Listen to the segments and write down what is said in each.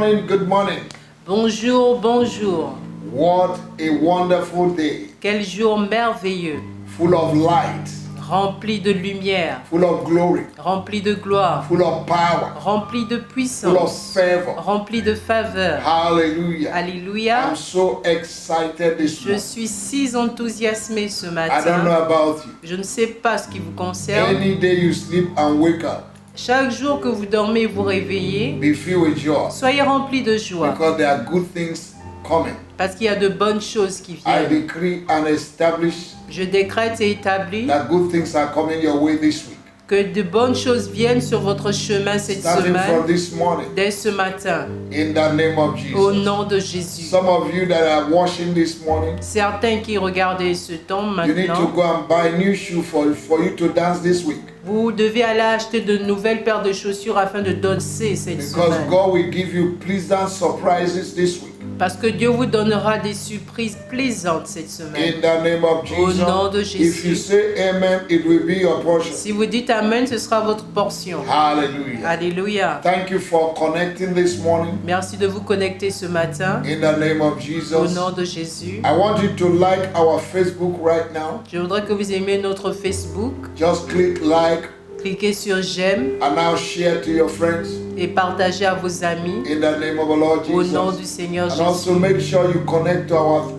morning, good morning. Bonjour, bonjour. What a wonderful day. Quel jour merveilleux, Full of light, rempli de lumière, full of glory, rempli de gloire, full of power, rempli de full of puissance, favor. rempli de faveur. Hallelujah. Alléluia. I'm so excited this Je morning. suis si enthousiasmé ce I don't know matin. about you. Je ne sais pas ce qui vous concerne. Any day you sleep and wake up, Chaque jour que vous dormez et vous réveillez, be filled with joy soyez remplis de joie. because there are good things coming. Parce qu'il y a de bonnes choses qui I viennent. decree and establish Je décrète et établis that good things are coming your way this week. que de bonnes choses viennent sur votre chemin cette Starting from semaine, this morning, dès ce matin, in the name of au Jesus. nom de Jésus. Some of you that are watching this morning, Certains qui regardent ce temps you need to maintenant, go and buy new shoes for you to dance this week. vous devez aller acheter de nouvelles paires de chaussures afin de danser cette Because semaine. God will give you pleasant surprises this week. Parce que Dieu vous donnera des surprises plaisantes cette semaine. In the name of Au nom de Jesus. If you Jésus. say amen, it will be your portion. Si vous dites Amen, ce sera votre portion. Hallelujah. Alléluia. Thank you for connecting this morning. Merci de vous connecter ce matin. In the name of Au Jesus. nom de Jésus. I want you to like our Facebook right now. Je voudrais que vous aimiez notre Facebook. Just click like Cliquez sur j'aime and now share to your friends. et partagez à vos amis. In the name of the Lord Au nom Jesus. du Seigneur And also Jésus. make sure you connect to our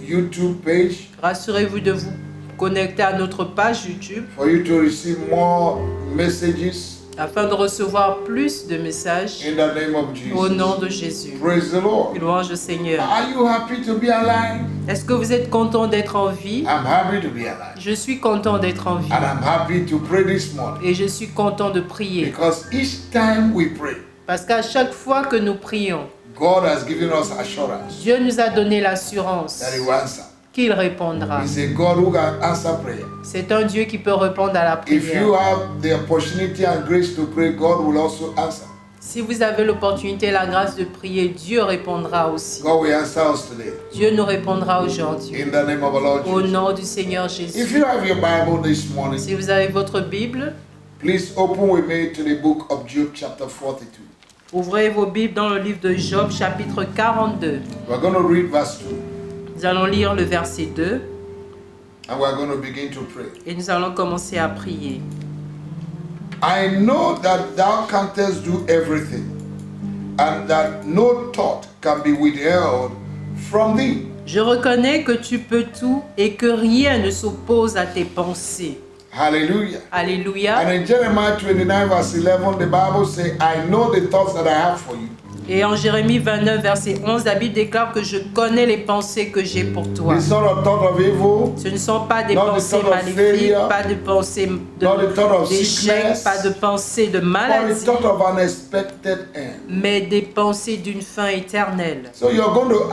YouTube page Rassurez-vous de vous connecter à notre page YouTube for you to receive more messages afin de recevoir plus de messages. in the name of Au nom Jesus. de Jésus. Praise the Lord. Louange au Seigneur. Are you happy to be alive? Est-ce que vous êtes content d'être en vie? I'm happy to be alive. Je suis content d'être en vie. And I'm happy to pray this morning Et je suis content de prier. because each time we pray, Parce qu'à chaque fois que nous prions, God has given us assurance Dieu nous a donné l'assurance that He will answer. qu'il répondra. He's a God who can answer prayer. C'est un Dieu qui peut répondre à la If you prière. have the opportunity and grace to pray, God will also answer. Si vous avez l'opportunité et la grâce de prier, Dieu répondra aussi. God will answer us today. Dieu nous répondra aujourd'hui. In the name of the Lord Au Jesus. nom du Seigneur If Jésus. you have your Bible this morning, Si vous avez votre Bible, please open with me to the book of Job chapter 42. ouvrez vos Bibles dans le livre de Job, chapitre 42. We're going to read verse 2 Nous allons lire le verset 2 and we're going to begin to pray. et nous allons commencer à prier. I know that thou canst do everything, and that no thought can be withheld from thee. Je reconnais que tu peux tout et que rien ne s'oppose à tes pensées. Hallelujah. Alléluia. And in Jeremiah 29 verse 11, the Bible says, I know the thoughts that I have for you. Et en Jérémie 29, verset 11, la Bible déclare que je connais les pensées que j'ai pour toi. It's not a thought of evil, Ce ne sont pas des Not the pensées thought of maléfiques, failure, pas de pensées not the thought of d'échec, sickness, pas de pensées de but the maladie, thought of unexpected end. mais des pensées d'une fin éternelle. So you're going to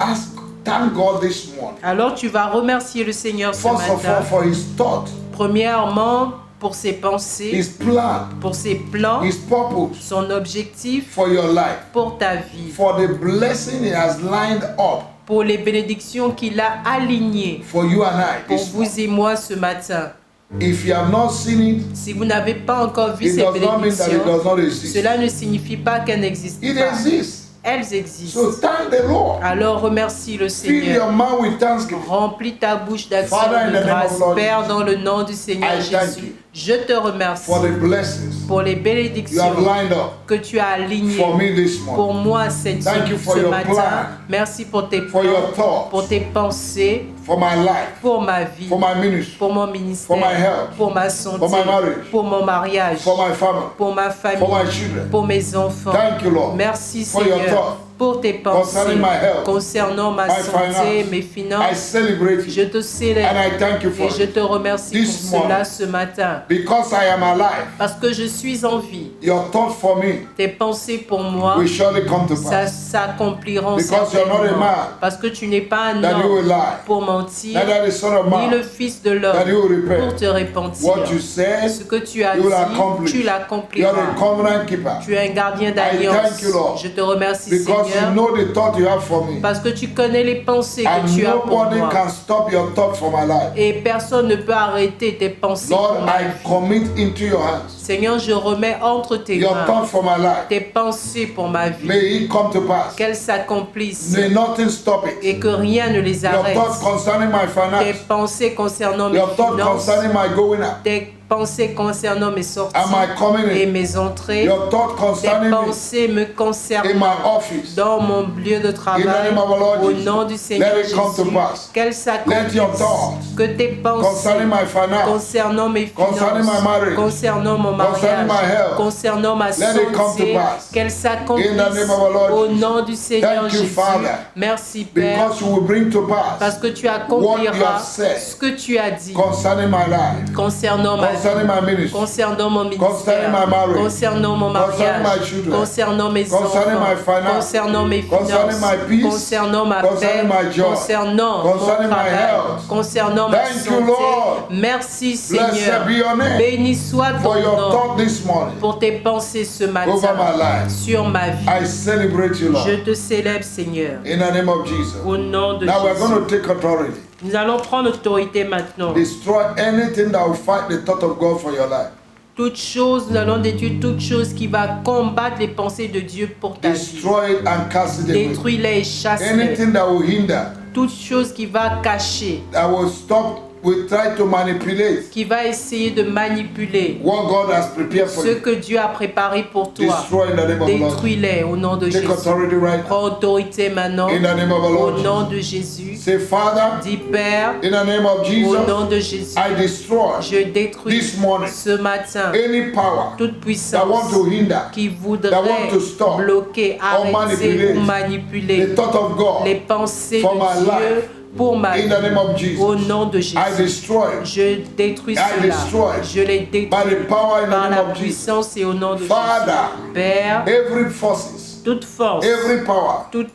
thank God this morning. Alors tu vas remercier le Seigneur ce First of all, matin. for His thought, Premièrement, pour ses pensées, His plan, pour ses plans, His purpose son objectif for your life, pour ta vie, for the blessing He has lined up pour les bénédictions qu'il a alignées for you and I pour this morning. vous et moi ce matin. If you have not seen it, Si vous n'avez pas encore vu it ces does not mean that it bénédictions, does not exist. cela ne signifie pas qu'elles n'existent It pas. exists. Elles existent. So thank the Lord. Alors remercie le Fill Seigneur. your mouth with thanksgiving. Remplis ta bouche d'action Father, in the de name grâce. of Lord Père, Jesus, dans le nom du Seigneur I thank Jésus, you je te remercie For the blessings pour les you have bénédictions lined up que tu as alignées for me this pour morning, moi cette Thank you for ce your matin. plan. Merci pour tes for your plans, thoughts, pour tes pensées, for my life, pour ma vie, for my ministry, pour mon for ministère, my health, pour ma santé, for my marriage, pour mon mariage, for my family, pour ma for my famille, children. pour mes enfants. Thank you, Lord, Merci for your Seigneur thoughts pour tes pensées concerning my health, concernant ma my santé, finance. mes I finances. celebrate Je you te célèbre and I thank you for et je it. te remercie This pour cela morning. ce matin. Because I am alive, Parce que je suis en vie. your thoughts for me Tes pensées pour moi will surely come to ça pass. s'accompliront Because you're not a certainement. man Parce que tu n'es pas un that you will homme lie, pour mentir, neither the son of ni le man fils de that you l'homme will pour repent. te repentir. What you said, Ce que tu as you will dit, accomplish. tu You are l'accompliras. a covenant keeper. Tu es un gardien thank d'alliance. you, Lord, Je te remercie, because Seigneur, know the thought you have for me. parce que tu connais les pensées que And tu as pour nobody moi. can stop your thought for my life. Et personne ne peut arrêter tes pensées Lord, pour ma I vie. commit into your hands Seigneur, je remets entre tes your mains thought for my life. tes pensées pour ma vie. May it come to pass. Qu'elles s'accomplissent May nothing stop it. et que rien ne les Your arrête. thought concerning my Tes finance. pensées concernant mes Your thought finances, concerning my going out. tes pensées concernant mes sorties And my coming et in. mes entrées, Your thought tes concerning me pensées me in my concernant office. dans mon lieu de travail, name of our Lord au Jesus. nom du Seigneur Let it come to Jésus, pass. qu'elles Let your s'accomplissent, thoughts que tes pensées concerning my finance, concernant mes concerning my finances, marriage, concernant mon concerning mariage, my health, concernant ma let it come santé, to pass. qu'elles In the s'accomplissent name of our Lord au Jesus. nom du Seigneur Thank you, Jésus. Father, Merci Père, because you will bring to parce pass que tu what you accompliras have said ce que tu as dit concerning my life, concernant ma concerning vie, my ministry, concernant mon concerning ministère, my marriage, concernant mon concerning mariage, my children, concernant mes concerning my enfants, finance, concernant mes concerning finances, my peace, concernant ma paix, concerning my joy, concernant mon concerning my travail, health. concernant ma Thank you, santé. Lord. Merci Blessed Seigneur. be your name Béni soit for ton your nom thought this morning pour tes pensées ce over my matin life. sur ma vie. I celebrate you, Je Lord, te célèbre Seigneur. in the name of Jesus. Au nom de Now we're Jésus. going to take authority. Nous allons prendre autorité maintenant. Destroy anything that will fight the thought of God for your life. Toute chose, nous allons détruire toute chose qui va combattre les pensées de Dieu pour ta vie. Destroy it and cast it away. Détruis-les et chasse-les. Anything that will hinder, Toute chose qui va cacher, that will stop, will try to manipulate qui va essayer de manipuler what God has prepared for ce you. que Dieu a préparé pour toi. Destroy in the name of the Lord. Détruis-les au nom de Take Jésus. authority right Prends now. autorité maintenant In the name of the au Lord nom Jesus. de Jésus. Say, Father, Dis Père, in the name of au Jesus, nom de Jésus, I destroy je détruis this morning ce matin any power toute that puissance want to hinder qui voudrait that want to stop bloquer, arrêter manipulate ou manipuler the thought of God les pensées for my de Dieu life. pour ma In vie. the name of Jesus. Au nom de I Jésus, destroy je détruis I cela. destroy Je les by détruis the power in the par name la of Jesus. puissance et au nom de Father, Jésus. Père, every forces, toute force, every power toute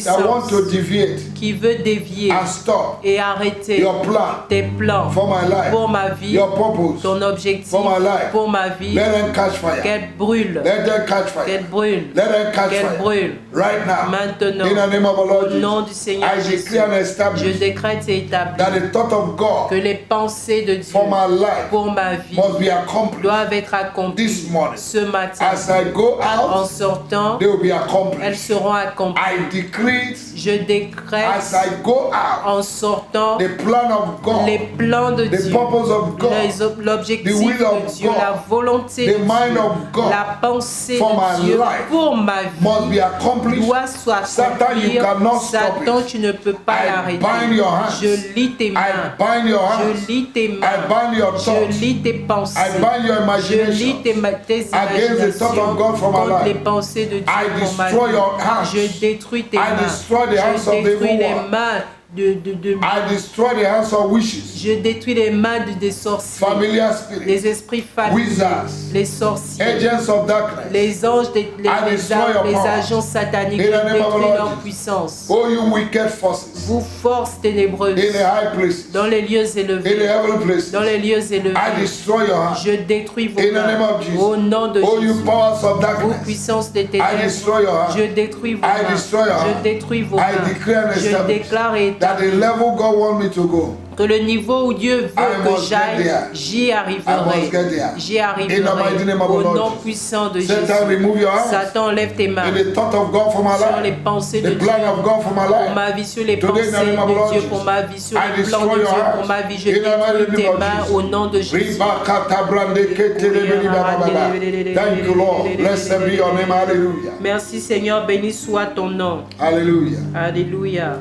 that want puissance to deviate qui veut dévier and stop et arrêter your plan tes plans for my life, pour ma vie, your purpose, ton objectif for my life, pour ma vie, let them catch fire. qu'elle brûle, Let them catch fire. qu'elle brûle, Let them catch qu'elle fire. brûle. Right now, Maintenant, in the name of our Lord au nom Jesus, du Seigneur I Jésus, declare and je establish décrète et établis that the thought of que God les pensées de Dieu for my life pour ma vie must be accomplished doivent être accomplies this morning. ce matin. As I go En out, sortant, they will be elles accomplished. seront accomplies. I decree it Je décrète as I go out, en sortant the plan of God, les plans de the Dieu, purpose of God, l'objectif the will de of Dieu, God, la volonté the de mind Dieu, of God la pensée for de my Dieu life pour ma must be vie accomplished. doit soit Satan, you cannot stop Satan, it. tu ne peux pas I l'arrêter. bind your hands. Je lis tes I mains. bind your Je hands. lis tes I mains. bind your Je thoughts. lis tes pensées. I bind your Je lis imagination tes against the thought of God for my contre les life. pensées de Dieu I pour ma destroy vie. your hands. Je détruis tes I mains. destroy the hands Je of the détruis evil les one. mains de I destroy the hands of wishes, je détruis les mains des sorciers, familiar spirits, les esprits familiers, wizards, les sorciers, agents of darkness. les anges, I destroy your les power. agents sataniques. In Je the name of the détruis Lord leur Jesus. puissance. Oh, you wicked forces Vous, forces ténébreuses, in the high places, dans les lieux in the élevés, heavenly places, dans les lieux I élevés, destroy your hands. je détruis vos In the name mains. of Jesus. Au nom de Oh, you Jésus. powers of Vous, darkness, puissance des I ténèbres, destroy your hands. je détruis vos I mains. destroy your Je hands. détruis vos I mains. declare and Je establish déclare et that the établis level God wants me to go, que le niveau où Dieu veut I que must get j'aille, there. j'y I arriverai. must get there. J'y In the mighty arriverai. name of Au the Lord nom Jesus. puissant de Satan, Jésus. remove your hands. Satan, lève tes mains In the thought of God for my sur les life, pensées de the Dieu plan of God for my pour life. ma vie, sur les Today, in pensées the name of the de Lord Dieu Jesus, pour ma vie, sur I les plans destroy de Dieu your pour hands. ma vie. Je In the mighty détruis tes name of mains Jesus. au nom de Jésus. Thank you, Lord. Blessed be your name. Hallelujah. Merci Seigneur, béni soit ton nom. Hallelujah. Alléluia.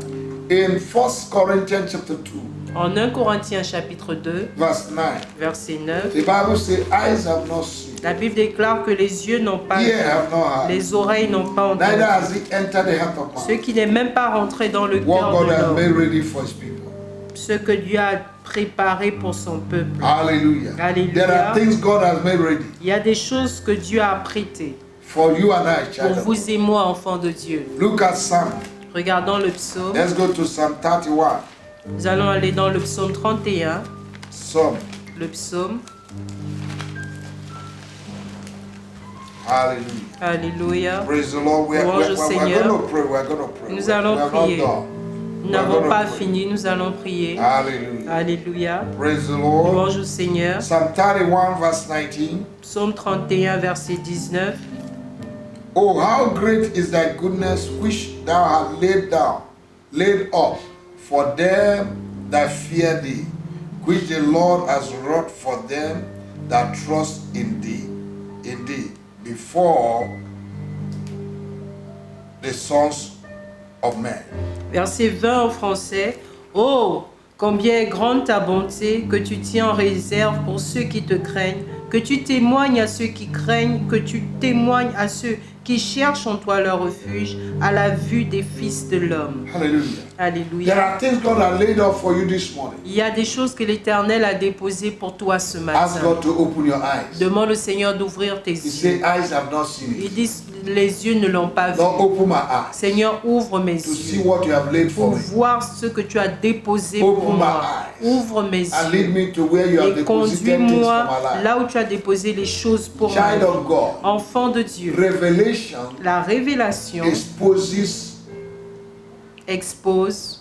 In 1 Corinthians chapter 2, En 1 Corinthiens chapitre 2, verse 9, verset 9, the Bible says, eyes have not seen, la Bible déclare que les yeux n'ont pas vu, ears have not heard, les oreilles n'ont pas neither entendu, has it entered the heart of ce man, qui n'est même pas rentré dans le what cœur God de has made l'homme, ready for his people. ce que Dieu a préparé pour son peuple. Hallelujah. Alléluia. There are things God has made ready Il y a des choses que Dieu a prêtées for you and I, pour child of God. vous et moi, enfants de Dieu. Look at Psalm. Regardons le psaume. Let's go to Psalm 31. Nous allons aller dans le psaume 31. Psalm. Le psaume. Hallelujah. Alléluia. Praise the Lord. We're Louange au going Seigneur. to pray. We're going to pray. Nous allons we are prier. not done. Nous We're n'avons gonna pas pray. fini, nous allons prier. Hallelujah. Alléluia. Praise the Lord. Louange au Seigneur. Psalm 31 verse 19. Psaume 31, verset 19. Oh, how great is thy goodness which thou hast laid up for them that fear thee, which the Lord has wrought for them that trust in thee, before the sons of men. Verset 20 en français. Oh, combien est grande ta bonté que tu tiens en réserve pour ceux qui te craignent, que tu témoignes à ceux qui craignent, que tu témoignes à ceux qui cherchent en toi leur refuge, à la vue des fils de l'homme. Hallelujah. There Alléluia. are things God has laid up for you this morning. Il y a des choses que l'Éternel a déposées pour toi ce Ask matin. God to open your eyes. Demande au Seigneur d'ouvrir tes He yeux. said, eyes have not seen Il it. dit, les yeux ne l'ont pas vu. Lord, open my eyes Seigneur, ouvre mes to see yeux what you have laid for pour me. voir ce que tu as déposé Open pour my moi. eyes. Ouvre mes And lead yeux me to where you have et deposited things for conduis-moi my life. là où tu as déposé les choses pour moi. Child of God, Enfant de Dieu, revelation la révélation exposes expose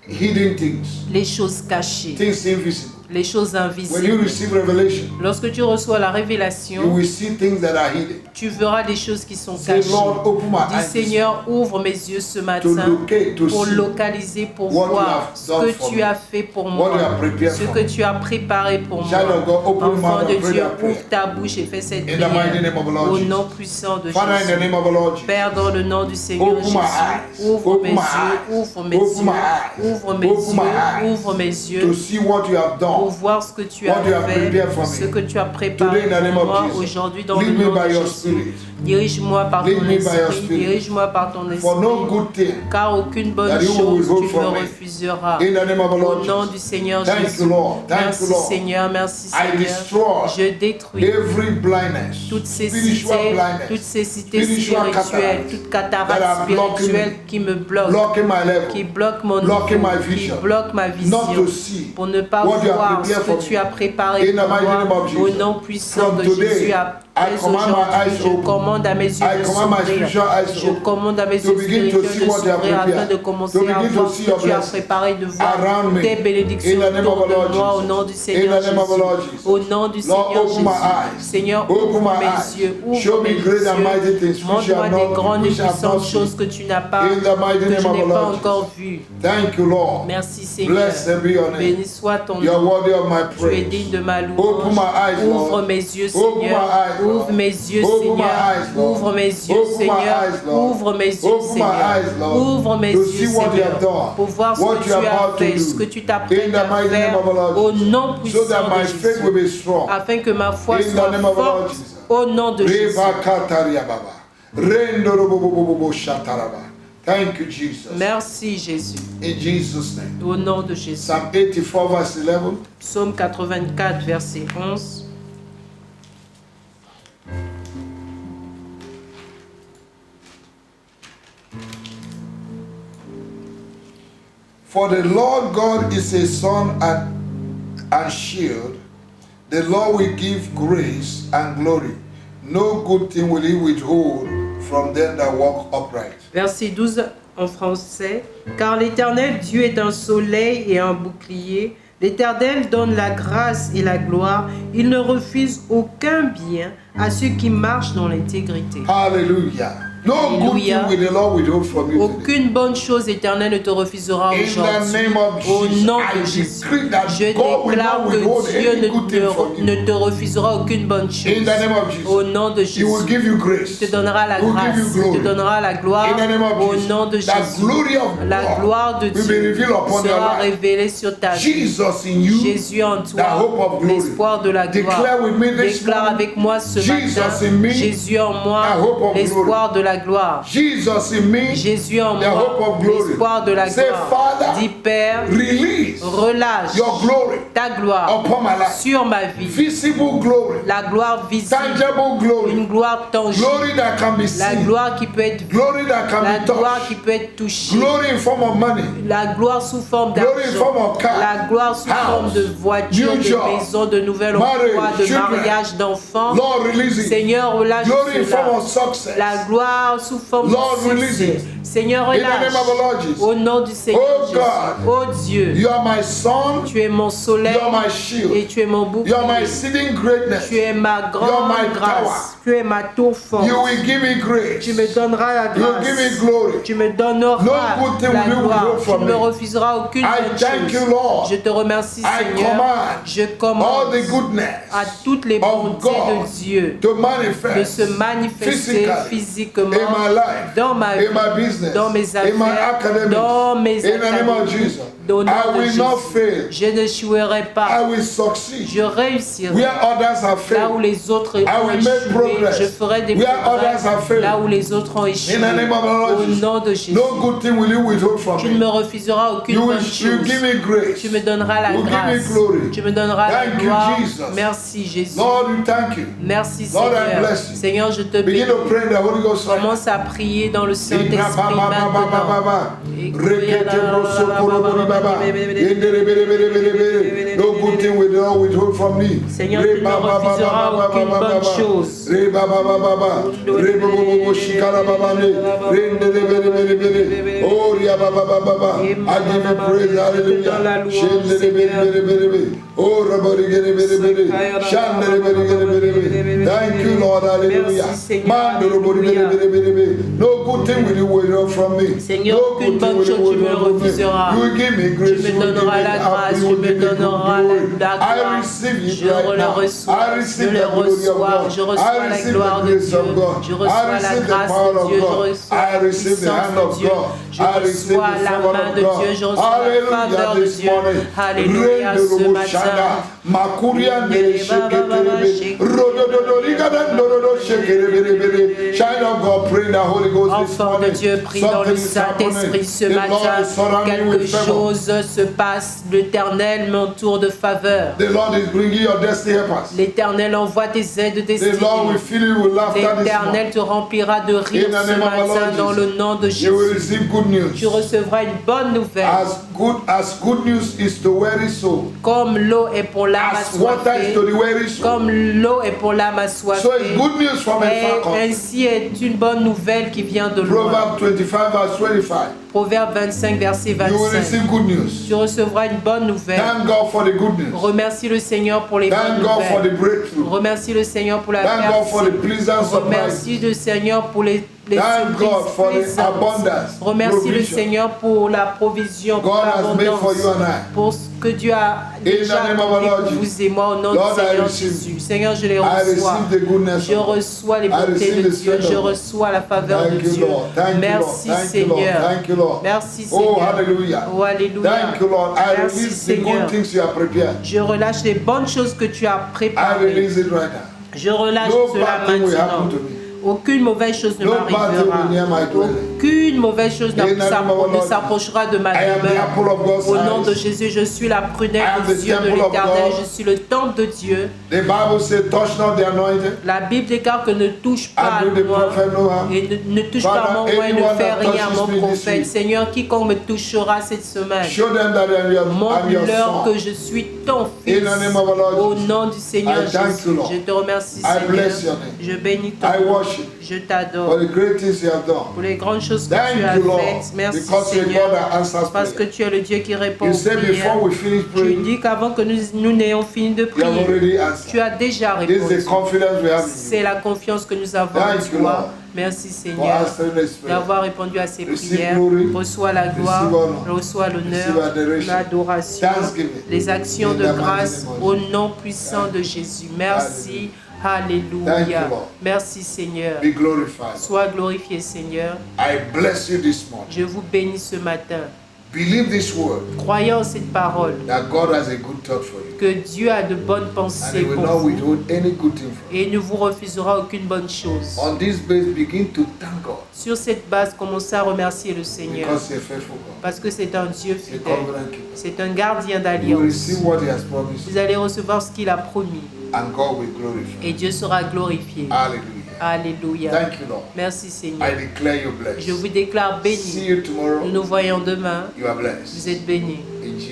hidden things, les choses cachées, things invisible. les choses When you invisibles. receive revelation, Lorsque tu reçois la you révélation, will see things that are hidden. tu verras des choses qui sont Say, cachées. Lord, open my Dis eyes Seigneur, ouvre mes yeux ce to matin locate, to pour see localiser, pour what you voir have ce done que for tu me. as fait pour What moi, you have prepared ce for que me. tu as préparé pour Child moi. of God, open your Enfant mouth de and pray Dieu, that prayer. ouvre ta bouche et fais cette In the mighty prière name of the Lord au Jesus. nom puissant de Father, in the Jésus. name of the Lord Jesus. Père, dans le nom du Seigneur Open Jésus, my eyes. ouvre Open mes my yeux, eyes. ouvre mes Open my yeux, eyes. ouvre mes Open my yeux, eyes. ouvre mes To yeux, see what you have pour done. voir ce que tu What as you have prepared fait, for me. ce que tu as préparé Today, in the name pour of moi Jesus. aujourd'hui dans le Lead me nom de by your Jésus. spirit. Dirige-moi par Lead ton me by your esprit, spirit. dirige-moi par ton For no esprit, good thing car aucune bonne that you will chose withhold tu from me me. refuseras. In the name of the Lord Au nom Jesus. du Seigneur Thank Jésus. you, Lord. Thank Merci you, Lord. Seigneur, merci I Seigneur. destroy Je détruis every blindness, toutes ces spiritual cités, blindness, toutes ces cités spiritual spirituelles, cataracts toute that cataracte are blocking spirituelle me, qui me bloque, blocking my qui level, bloque mon blocking niveau, my qui vision, bloque ma not vision, to see pour ne pas what you have voir ce prepared for que tu me. as préparé In the pour mighty name moi. of Au Jesus. nom puissant From de today, Jésus, I dès command my aujourd'hui, eyes je open. commande à mes yeux I de command my s'ouvrir. spiritual eyes Je open. commande à mes To yeux begin to see spirituels de what you have s'ouvrir afin prepared. de To commencer à begin to voir see ce your que tu as blessings préparé, de voir around me. tes bénédictions In the name of autour the Lord de moi. Au Jesus. nom du In Seigneur the name of the Lord Jésus. Jesus. Au nom du Lord, Seigneur open my Jésus. eyes. Seigneur, Open ouvre my mes eyes. yeux, Show ouvre me mes great and mighty yeux. things which Montre-moi have des not- grandes et which have not puissantes seen. choses que tu n'as pas, In the mighty que je name of n'ai the pas Lord encore Jesus. vues. Thank you, Lord. Merci Seigneur. Blessed be your name. Béni soit ton You are nom. worthy of my Tu es praise. digne de ma Open louange. my eyes, Lord. Ouvre mes yeux, Open my Seigneur. eyes, Lord. Ouvre mes yeux, Open my Seigneur. eyes, Lord. Ouvre mes yeux, Open my Seigneur. eyes, Lord. Ouvre mes yeux, Open my Seigneur. eyes, Lord. Ouvre mes To yeux, see what you Seigneur. have done. Pour voir ce What que you are tu as about to fait, do. ce que tu In t'apprêtes the à mighty name faire. of the Lord Au Jesus. nom So puissant that my de faith will Jésus. be strong. Afin que ma foi In the soit name of the Lord forte. Jesus. Au nom de Jésus. Reva kataria baba. Rendo robo bobo bobo shataraba. Thank you, Jesus. Merci Jésus. In Jesus' name. Au nom de Jésus. Psalm 84 verse 11. Psaume 84, verset 11. For the Lord God is a sun and shield. The Lord will give grace and glory. No good thing will he withhold from them that walk upright. Verset 12 en français. Car l'Éternel Dieu est un soleil et un bouclier. L'Éternel donne la grâce et la gloire. Il ne refuse aucun bien à ceux qui marchent dans l'intégrité. Hallelujah. No Alléluia. good thing will the Lord withhold from you today. Aucune bonne chose éternelle ne te refusera In the aujourd'hui. name of Au Jesus, nom I de Jésus, decree that je God will déclare not que withhold Dieu any good thing from you. ne te refusera aucune bonne chose. In the name of Jesus. Au nom de He will Jésus, give you grace. il te donnera la He will grâce, give you il glory. te donnera la gloire. In the name of Au Jesus. nom de That Jésus, glory of la God gloire de will be Dieu revealed upon your sera life. révélée sur ta vie. Jesus in you, Jésus en the toi, hope of glory. l'espoir de la gloire. Declare with me this Déclare morning, avec moi ce Jesus matin, in me, Jésus en moi, the hope of l'espoir de la la gloire. Jesus in me, Jésus en the hope moi, of glory. l'espoir de la Say, gloire. Father, Dis Père, release relâche your glory ta gloire upon my life. sur ma vie. Visible glory, La gloire visible, tangible glory, une gloire tangible, glory that can be la seen, gloire qui peut être vue, glory that can la be gloire touched, qui peut être touchée, glory in form of money, la gloire sous forme glory in d'argent, form of car, la gloire sous forme house, de voiture, new de job, maison, de nouvel marriage, emploi, de children. mariage, d'enfants. Lord, release it. Seigneur, relâche Glory in form cela. of success. La gloire sous forme Lord, de release succès. it. Seigneur, In the name relâche. of the Lord Jesus. Au nom du Seigneur Oh Jésus. God. Oh Dieu, You are my son, tu es mon soleil you are my et shield, tu es mon you are my bouclier. exceeding greatness. Tu es ma You are my grande grâce. tower. Tu es ma tour forte. You will give me grace. Tu me donneras la You will give me grâce. glory. Tu me donneras No good thing la will you gloire. withhold Tu from ne me me. refuseras aucune I bonne thank you, chose. Lord. Je te remercie, I Seigneur. command Je all commande the goodness à toutes les of bontés de God Dieu to de manifest se manifester physically physiquement in my life, dans ma vie, in my business, dans mes in my affaires, academics, dans mes in the name of académies. Jesus. Au nom I de will not Jésus. fail. Je n'échouerai I pas. will succeed. Je réussirai. Where others have Là où failed, les autres I ont will make échoué, progress. je ferai des Where others have progrès. failed, Là où les autres ont échoué, in the name of the Lord au Jesus, nom de Jésus. no good thing will you withhold from Tu ne me me. refuseras aucune You bonne will give chose. me grace. Tu me donneras la You give me grâce. glory. Tu me donneras la Thank you, gloire. Jesus. Merci Jésus. Lord, we thank you. Merci Lord, I Seigneur. bless you. Seigneur, je te Begin bénis. to pray in the Holy Ghost. Right now. Commence à prier dans le Saint-Esprit maintenant. No good thing will not withhold from me. Seigneur, tu ne me refuseras aucune bonne chose. Oh, I give you praise, hallelujah. Oh, thank you, Lord, hallelujah. No good thing will you withhold from me. Seigneur, No aucune good thing bonne will chose you tu me withhold from me. refuseras. You will give me Tu grace. me You will give donneras me la help. grâce, You tu will me give me donneras glory. la I gloire. receive it Je right le now. reçois, I je receive le the glory of reçois, God. je reçois I la receive gloire the de grace Dieu, of God. je I reçois la receive the grâce power de of Dieu, je God. reçois I la receive the hand puissance of de Dieu, God. je I receive reçois the la favor main of de Dieu, God. je reçois la faveur Hallelujah de this Dieu. morning. Alléluia ce matin. Makuria ndere sheketerebe. Rodododoriga dandorodo shekerebere. Child of God, pray in the Holy Ghost this Enfant de morning. Dieu, prie dans le Something is happening. Saint-Esprit ce The Lord matin. is surrounding you Quelque with favor. chose se passe. L'Éternel m'entoure de faveur. The Lord is bringing your destiny helpers. L'Éternel envoie tes aides The Lord will destinées. fill you with laughter this morning. L'Éternel te remplira de rire In the ce name of the matin Lord dans Jesus. le nom de You will Jésus. receive good news. Tu recevras une bonne nouvelle. As good news is to weary soul. Comme l'eau est pour l'âme As water is assoiffée. to the weary soul. Comme l'eau est pour l'âme So it's assoiffée. good news from a far Et country. ainsi est une bonne nouvelle qui vient de loin. Proverbs 25 verse 25. Proverbe 25, verset You will 25. receive good news. Tu recevras une bonne nouvelle. Thank God for the good news. Remercie le Seigneur pour les bonnes Thank God for the nouvelles. breakthrough. Remercie le Seigneur pour la Thank God for the percée. pleasant surprise. Remercie le Seigneur pour les Thank God for the plaisantes. abundance, Remercie le provision. Seigneur pour la provision, pour God has made for you and l'abondance, I. pour ce que Dieu a déjà the name of accompli our Lord pour Jesus. vous et moi au nom Lord, du I Seigneur receive. Jésus. Seigneur, je les I reçois. receive the goodness Je of God. reçois les I bontés receive de the Dieu. strength Je of God. reçois la faveur de Thank you, Dieu. Lord. Thank Merci you, Lord. Thank you, Lord. Seigneur. Thank you, Lord. Merci Oh, Seigneur. hallelujah. Oh, alléluia. Thank you, Lord. I Merci release the Seigneur. good things you have prepared. Je relâche les bonnes choses que tu as I préparées. release it right now. Je relâche No cela bad thing will happen maintenant. to me. Aucune mauvaise chose ne No bad thing m'arrivera. will near my dwelling. Aucune mauvaise chose In the name of the ne Lord, s'approchera de ma I am the demeure. apple of God's Au nom de eyes. Jésus, je suis la prunelle I am des the yeux de temple of l'Éternel. God. Je suis le temple de Dieu. The Bible says, touch not the anointed. La Bible déclare que ne touche pas à And do the moi prophet no harm. et ne touche Father, pas à mon roi et ne anyone fait that rien à touches mon me this prophète. week, Seigneur, quiconque me touchera cette semaine, show them that I'm your montre-leur que son. je suis ton In fils. the name of the Lord Au Jesus. nom du Seigneur I thank Jésus, you, Lord. je te remercie I Seigneur. bless your name. Je bénis ton I nom. worship Je for t'adore the great things you have done. pour les grandes choses que Thank tu as you, Lord, faites. Merci because you're Seigneur, God that answers parce que prayer. tu es le Dieu qui répond You aux said prières. before we finish Tu praying, dis qu'avant que nous n'ayons fini de you have prier, already tu answered. as déjà This is the répondu. confidence we have in C'est you. la confiance que nous avons en Thank you, toi. Lord, Merci for Seigneur answering this prayer. d'avoir répondu à ces Receive prières. glory, Reçois la gloire, receive honor, reçois l'honneur, receive adoration, l'adoration, thanksgiving, les actions in de the mighty grâce name of au Jesus. nom puissant de Jésus. Merci. Thank Alléluia. you, Lord. Merci Seigneur. Be glorified. Sois glorifié Seigneur. I bless you this morning. Je vous bénis ce matin. Believe this word, Croyez en cette parole, that God has a good thought for you. que Dieu a de bonnes And pensées He will pour not vous. withhold any good thing from you. Et il ne vous refusera aucune bonne chose. On this base, begin to thank God Sur cette base, commencez à remercier le Seigneur. because He's a faithful God. Parce que c'est un Dieu He's a fidèle. covenant keeper. C'est un gardien You will d'alliance. receive what He has promised Vous you, allez recevoir ce qu'il a promis. and God will glorify. Et Dieu sera glorifié. Hallelujah. Alléluia. Thank you, Lord. Merci I Seigneur. declare you blessed. Je vous déclare See béni. you tomorrow. Nous nous voyons demain. You are Vous blessed. êtes bénis. In Jesus'